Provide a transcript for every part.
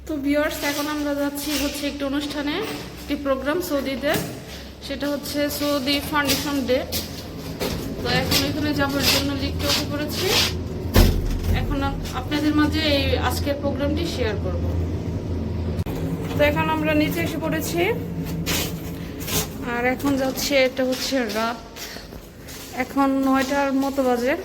তো ভিউয়ার্স, এখন আমরা যাচ্ছি একটি অনুষ্ঠানে, একটি প্রোগ্রাম সৌদিতে, সেটা হচ্ছে সৌদি ফাউন্ডেশন ডে। তো এখন এখানে যাওয়ার জন্য লিখতে উঠে পড়েছি। এখন আপনাদের মাঝে এই আজকের প্রোগ্রামটি শেয়ার করব। তো এখন আমরা নিচে এসে পড়েছি, আর এখন যাচ্ছে, এটা হচ্ছে রাত, এখন 9টার মতো বাজে।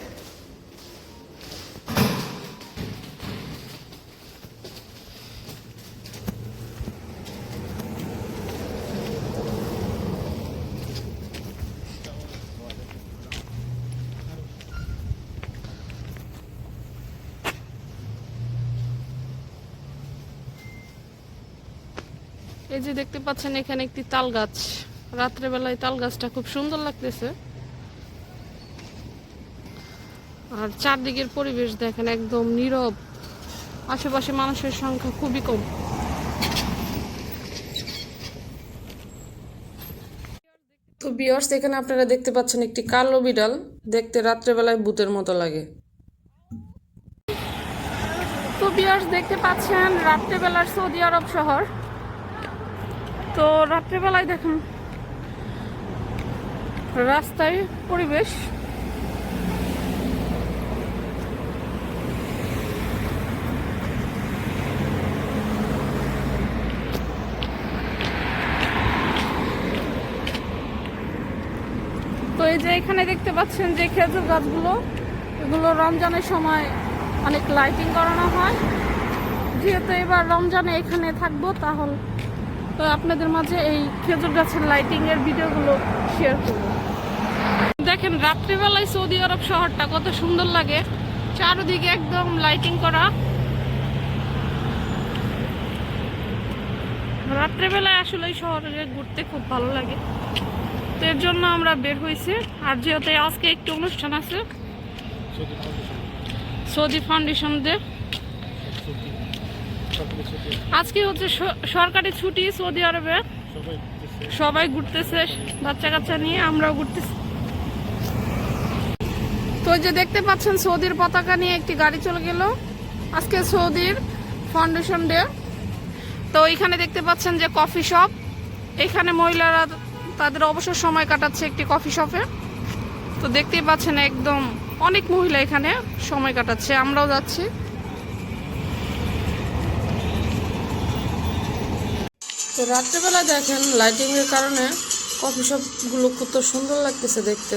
এই যে দেখতে পাচ্ছেন, এখানে একটি তাল গাছ, রাত্রেবেলায় তাল গাছটা খুব সুন্দর লাগতেছে। আর চারদিকের পরিবেশ দেখেন, একদম নীরব, আশেপাশে মানুষের সংখ্যা খুবই কম। তো ভিউয়ার্স, এখানে আপনারা দেখতে পাচ্ছেন একটি কালো বিড়াল, দেখতে রাত্রেবেলায় ভূতের মতো লাগে। তো ভিউয়ার্স, দেখতে পাচ্ছেন রাত্রেবেলার সৌদি আরব শহর। তো রাত্রেবেলায় দেখুন রাস্তায় পরিবেশ, তো এই যে এখানে দেখতে পাচ্ছেন যে খেজুর গাছগুলো, এগুলো রমজানের সময় অনেক লাইটিং করানো হয়। যেহেতু এবার রমজানে এখানে থাকবো, তাহলে তো আপনাদের মাঝে এই খেজুর গাছের লাইটিং এর ভিডিওগুলো শেয়ার করব। দেখেন রাত্রিবেলায় সৌদি আরব শহরটা কত সুন্দর লাগে, চারদিকে একদম লাইটিং করা। রাত্রেবেলায় আসলে এই শহরে ঘুরতে খুব ভালো লাগে, তো এর জন্য আমরা বের হয়েছি। আর যেহেতু আজকে একটি অনুষ্ঠান আছে, সৌদি ফাউন্ডেশন ডে, আজকে হচ্ছে সরকারি ছুটি সৌদি আরবে, সবাই ঘুরতেছে বাচ্চা কাচ্চা নিয়ে, আমরাও ঘুরতেছি। তো যে দেখতে পাচ্ছেন সৌদির পতাকা নিয়ে একটি গাড়ি চলে গেল, আজকে সৌদির ফাউন্ডেশন ডে। তো এখানে দেখতে পাচ্ছেন যে কফি শপ, এখানে মহিলারা তাদের অবসর সময় কাটাচ্ছে একটি কফি শপে। তো দেখতেই পাচ্ছেন একদম অনেক মহিলা এখানে সময় কাটাচ্ছে, আমরাও যাচ্ছি। তো রাত্রেবেলা দেখেন লাইটিং এর কারণে কফি শপ গুলো কত সুন্দর লাগতেছে দেখতে,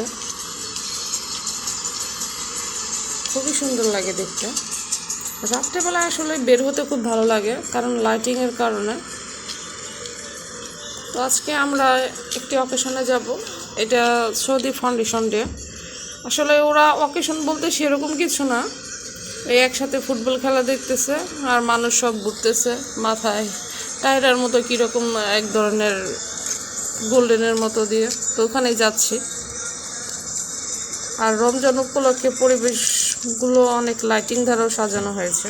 খুবই সুন্দর লাগে দেখতে। রাত্রেবেলা আসলে বের হতে খুব ভালো লাগে, কারণ লাইটিং এর কারণে। তো আজকে আমরা একটি অকেশনে যাব, এটা সৌদি ফাউন্ডেশন ডে। আসলে ওরা অকেশন বলতে সেরকম কিছু না, এই একসাথে ফুটবল খেলা দেখতেছে আর মানুষ সব ঘুরতেছে, মাথায় টায়রার মতো কীরকম এক ধরনের গোল্ডেনের মতো দিয়ে, তো ওখানে যাচ্ছি। আর রমজান উপলক্ষে পরিবেশগুলো অনেক লাইটিং দ্বারাও সাজানো হয়েছে।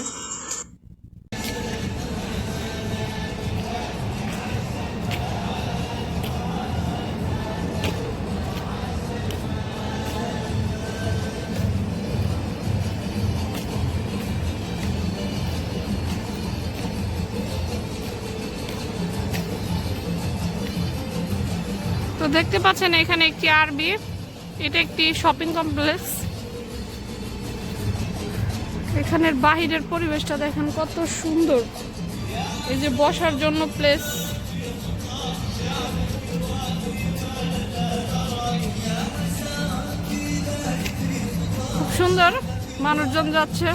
তো দেখতে পাচ্ছেন এখানে একটি আরবি, এটা একটি শপিং কমপ্লেক্স। এখানের বাহিরের পরিবেশটা দেখেন কত সুন্দর, এই যে বসার জন্য প্লেস, খুব সুন্দর। মানুষজন যাচ্ছে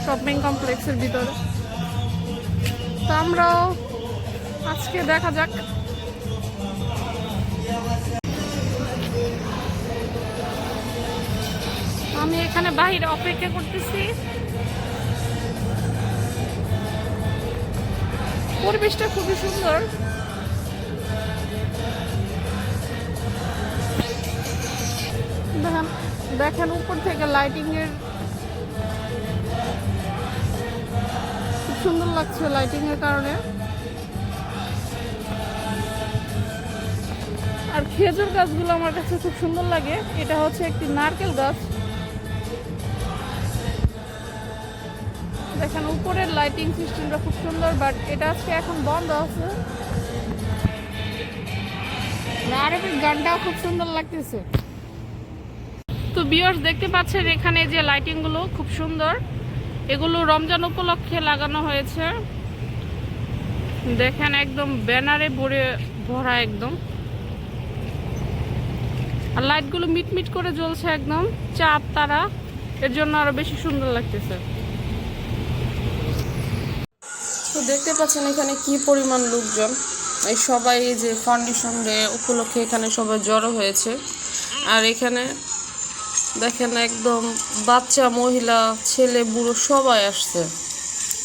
শপিং কমপ্লেক্সের ভিতরে। তো আমরাও আজকে দেখা যাক। আমি এখানে বাহিরে অপেক্ষা করতেছি, পরিবেশটা খুবই সুন্দর। দেখেন উপর থেকে লাইটিং এর খুব সুন্দর লাগছে লাইটিং এর কারণে। আর খেজুর গাছগুলো আমার কাছে খুব সুন্দর লাগে, এটা হচ্ছে একটি নারকেল গাছ। দেখেন উপরের লাইটিং সিস্টেমটা খুব সুন্দর, বাট এটা আজকে এখন বন্ধ আছে। আরবের গানটাও খুব সুন্দর লাগতেছে। তো ভিউয়ার্স দেখতে পাচ্ছেন এখানে যে লাইটিংগুলো খুব সুন্দর, এগুলো রমজান উপলক্ষে লাগানো হয়েছে। দেখেন একদম ব্যানারে ভরা একদম, আর লাইটগুলো মিটমিট করে জ্বলছে একদম চাঁদ তারা, এর জন্য আরো বেশি সুন্দর লাগতেছে। তো দেখতে পাচ্ছেন এখানে কি পরিমাণ লোকজন, এই সবাই যে ফাউন্ডেশন ডে উপলক্ষে এখানে সবাই জড়ো হয়েছে। আর এখানে দেখেন একদম বাচ্চা, মহিলা, ছেলে, বুড়ো সবাই আসছে।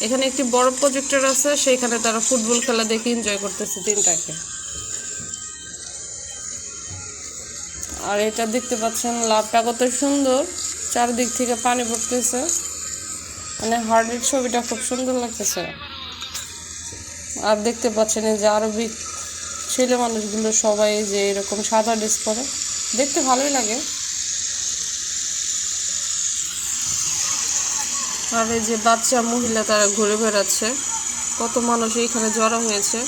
এখানে একটি বড় প্রজেক্টর আছে, সেইখানে তারা ফুটবল খেলা দেখে এনজয় করতেছে তিনটাকে। আর এটা দেখতে পাচ্ছেন লাভটা কত সুন্দর, চারদিক থেকে পানি পড়তেছে, মানে হার্টের ছবিটা খুব সুন্দর লাগতেছে। আর দেখতে পাচ্ছেন এই যে আরবি ছেলে মানুষগুলো সবাই যে এরকম সাদা ড্রেস পরে, দেখতে ভালোই লাগে। আর এই যে বাচ্চা, মহিলা তারা ঘুরে বেড়াচ্ছে, কত মানুষ এইখানে জড়ো হয়েছে।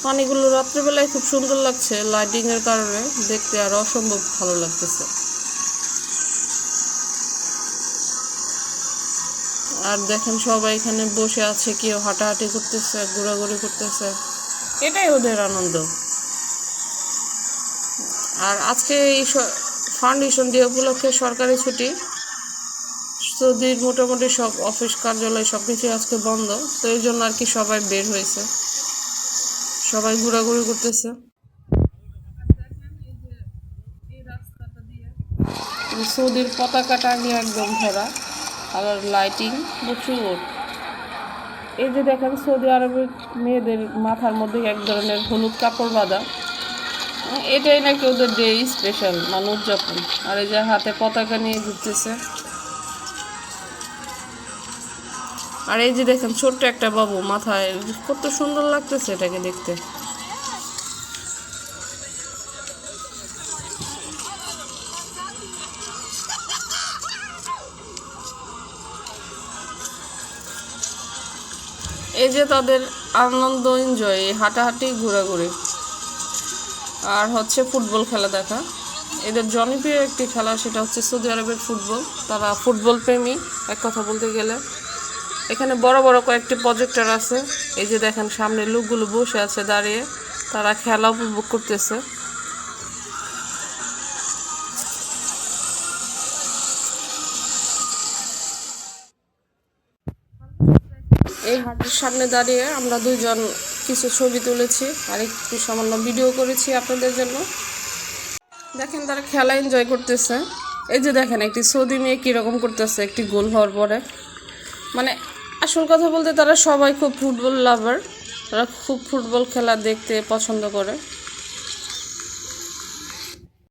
পানিগুলো রাত্রেবেলায় খুব সুন্দর লাগছে লাইটিং এর কারণে, দেখতে আর অসম্ভব ভালো লাগতেছে। আর দেখেন সবাই এখানে বসে আছে, কেউ হাঁটাহাঁটি করতেছে, ঘোরাঘুরি করতেছে, এটাই ওদের আনন্দ। আর আজকে এই ফাউন্ডেশন ডে উপলক্ষে সরকারি ছুটি, সৌদির মোটামুটি সব অফিস কার্যালয় সবকিছু আজকে বন্ধ, তো এই জন্য আর কি সবাই বের হয়েছে, সবাই ঘোরাঘুরি করতেছে। সৌদির পতাকা টাঙিয়ে একদম ভরা, আর লাইটিং প্রচুর। এই যে দেখেন সৌদি আরবের মেয়েদের মাথার মধ্যে এক ধরনের হলুদ কাপড় বাঁধা, এটাই নাকি ওদের ডে স্পেশাল, মানে উদযাপন। আর এই যে হাতে পতাকা নিয়ে ঘুরতেছে। আর এই যে দেখেন ছোট্ট একটা বাবু মাথায়, কত সুন্দর লাগতেছে এটাকে দেখতে। এই যে তাদের আনন্দ, এনজয়, হাঁটাহাঁটি, ঘোরাঘুরি, আর হচ্ছে ফুটবল খেলা দেখা। এদের জনপ্রিয় একটি খেলা, সেটা হচ্ছে সৌদি আরবের ফুটবল। তারা ফুটবল প্রেমী এক কথা বলতে গেলে। এখানে বড় বড় কয়েকটি প্রজেক্টর আছে। এই যে দেখেন সামনে লোকগুলো বসে আছে দাঁড়িয়ে, তারা খেলা উপভোগ করতেছে। এই হাটের সামনে দাঁড়িয়ে আমরা দুইজন কিছু ছবি তুলেছি আর একটু সামান্য ভিডিও করেছি আপনাদের জন্য। দেখেন তারা খেলা এনজয় করতেছে। এই যে দেখেন একটি সৌদি মেয়ে কীরকম করতেছে একটি গোল হওয়ার পরে। মানে আসল কথা বলতে তারা সবাই খুব ফুটবল লাভার, তারা খুব ফুটবল খেলা দেখতে পছন্দ করে।